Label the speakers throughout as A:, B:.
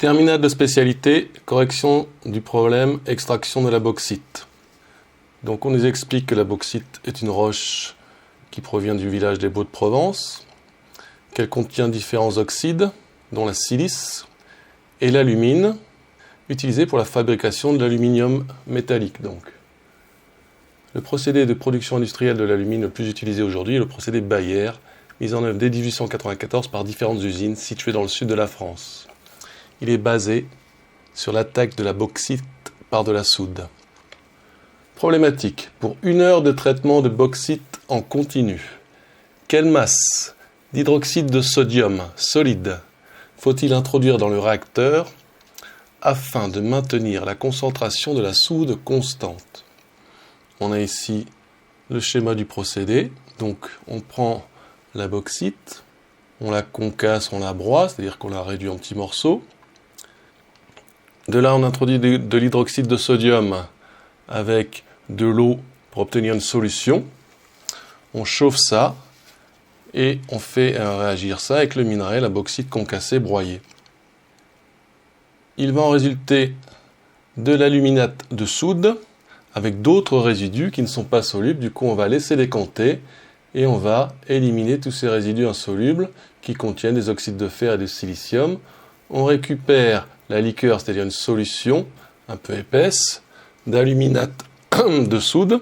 A: Terminal de spécialité, correction du problème, extraction de la bauxite. Donc on nous explique que la bauxite est une roche qui provient du village des Baux-de-Provence, qu'elle contient différents oxydes, dont la silice et l'alumine, utilisés pour la fabrication de l'aluminium métallique. Donc. Le procédé de production industrielle de l'alumine le plus utilisé aujourd'hui est le procédé Bayer, mis en œuvre dès 1894 par différentes usines situées dans le sud de la France. Il est basé sur l'attaque de la bauxite par de la soude. Problématique. Pour 1 heure de traitement de bauxite en continu, quelle masse d'hydroxyde de sodium solide faut-il introduire dans le réacteur afin de maintenir la concentration de la soude constante? On a ici le schéma du procédé. Donc on prend la bauxite, on la concasse, on la broie, c'est-à-dire qu'on la réduit en petits morceaux. De là on introduit de l'hydroxyde de sodium avec de l'eau pour obtenir une solution. On chauffe ça et on fait réagir ça avec le minerai, la bauxite concassée, broyée. Il va en résulter de l'aluminate de soude avec d'autres résidus qui ne sont pas solubles. Du coup, on va laisser décanter et on va éliminer tous ces résidus insolubles qui contiennent des oxydes de fer et de silicium. On récupère la liqueur, c'est-à-dire une solution un peu épaisse d'aluminate de soude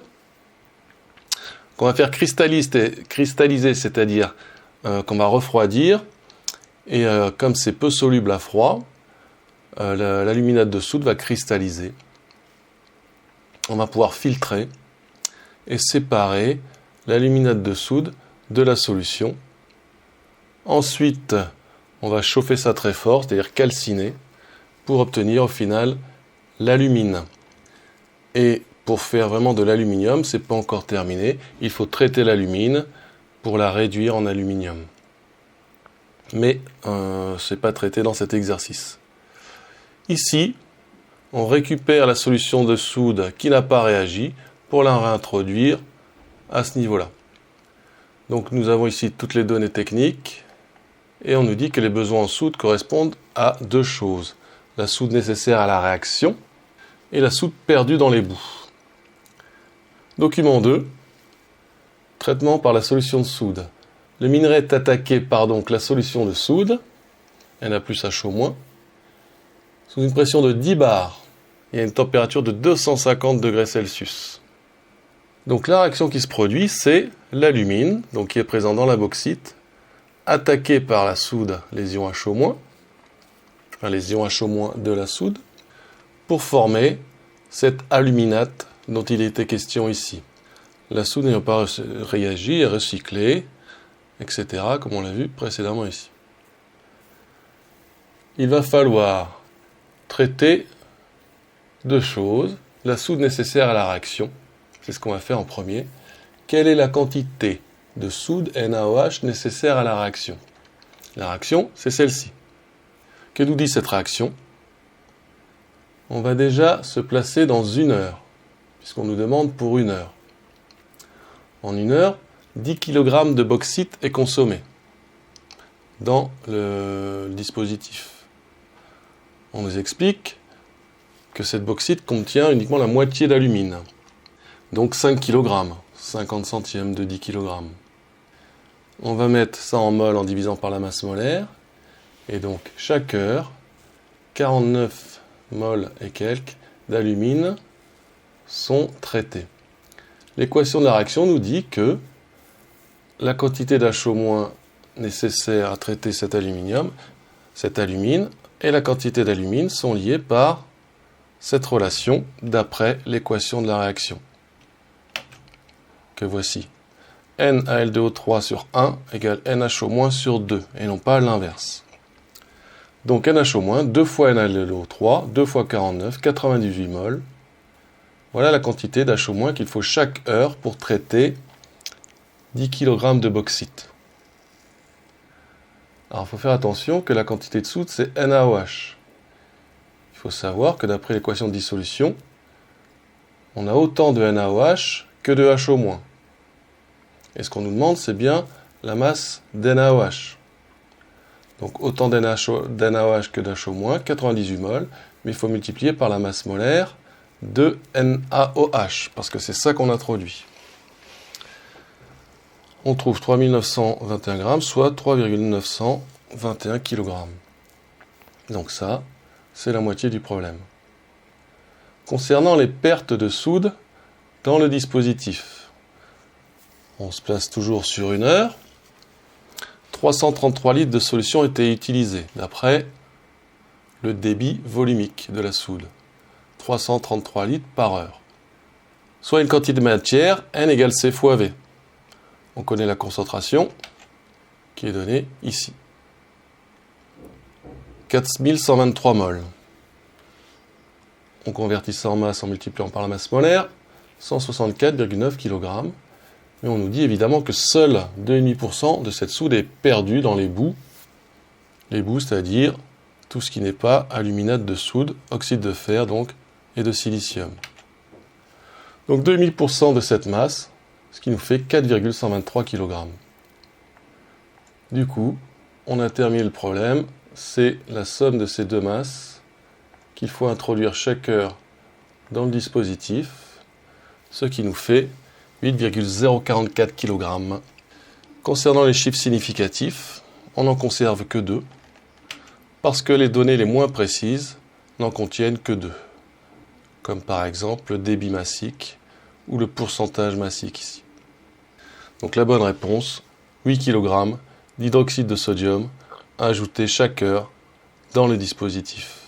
A: qu'on va faire cristalliser, c'est-à-dire qu'on va refroidir. Et comme c'est peu soluble à froid, l'aluminate de soude va cristalliser. On va pouvoir filtrer et séparer l'aluminate de soude de la solution. Ensuite, on va chauffer ça très fort, c'est-à-dire calciner, pour obtenir au final l'alumine. Et pour faire vraiment de l'aluminium, c'est pas encore terminé. Il faut traiter l'alumine pour la réduire en aluminium. Mais c'est pas traité dans cet exercice. Ici, on récupère la solution de soude qui n'a pas réagi pour la réintroduire à ce niveau-là. Donc nous avons ici toutes les données techniques et on nous dit que les besoins en soude correspondent à 2 choses. La soude nécessaire à la réaction et la soude perdue dans les bouts. Document 2. Traitement par la solution de soude. Le minerai est attaqué par donc la solution de soude, Na plus H-, sous une pression de 10 bars. Il y a une température de 250 degrés Celsius. Donc la réaction qui se produit, c'est l'alumine, donc qui est présent dans la bauxite, attaquée par la soude, les ions H-, enfin les ions H- de la soude, pour former cet aluminate dont il était question ici. La soude n'ayant pas réagi est recyclée, etc., comme on l'a vu précédemment ici. Il va falloir traiter 2 choses. La soude nécessaire à la réaction, c'est ce qu'on va faire en premier. Quelle est la quantité de soude NaOH nécessaire à la réaction? La réaction, c'est celle-ci. Que nous dit cette réaction? On va déjà se placer dans 1 heure, puisqu'on nous demande pour 1 heure. En 1 heure, 10 kg de bauxite est consommé dans le dispositif. On nous explique que cette bauxite contient uniquement la moitié d'alumine. Donc 5 kg, 50 centièmes de 10 kg. On va mettre ça en mol en divisant par la masse molaire. Et donc chaque heure, 49 moles et quelques d'alumine sont traités. L'équation de la réaction nous dit que la quantité d'H- nécessaire à traiter cet aluminium, cette alumine, et la quantité d'alumine sont liées par cette relation d'après l'équation de la réaction. Que voici. NaL2O3 sur 1 égale NH- sur 2, et non pas l'inverse. Donc NH-, 2 fois NaL2O3, 2 fois 49, 98 moles. Voilà la quantité d'H- qu'il faut chaque heure pour traiter 10 kg de bauxite. Alors il faut faire attention que la quantité de soude, c'est NaOH. Il faut savoir que d'après l'équation de dissolution, on a autant de NaOH que de H-. Et ce qu'on nous demande, c'est bien la masse d'NaOH. Donc autant d'NaOH que d'HO-, 98 moles, mais il faut multiplier par la masse molaire de NaOH, parce que c'est ça qu'on introduit. On trouve 3921 grammes, soit 3,921 kg. Donc ça, c'est la moitié du problème. Concernant les pertes de soude dans le dispositif, on se place toujours sur 1 heure. 333 litres de solution étaient utilisés, d'après le débit volumique de la soude. 333 litres par heure. Soit une quantité de matière, N égale C fois V. On connaît la concentration, qui est donnée ici. 4123 moles. On convertit ça en masse en multipliant par la masse molaire, 164,9 kg. Mais on nous dit évidemment que seul 2,5% de cette soude est perdue dans les boues. Les boues, c'est-à-dire tout ce qui n'est pas aluminate de soude, oxyde de fer donc, et de silicium. Donc 2,5% de cette masse, ce qui nous fait 4,123 kg. Du coup, on a terminé le problème, c'est la somme de ces deux masses qu'il faut introduire chaque heure dans le dispositif, ce qui nous fait 8,044 kg. Concernant les chiffres significatifs, on n'en conserve que 2, parce que les données les moins précises n'en contiennent que 2, comme par exemple le débit massique ou le pourcentage massique ici. Donc la bonne réponse, 8 kg d'hydroxyde de sodium ajouté chaque heure dans le dispositif.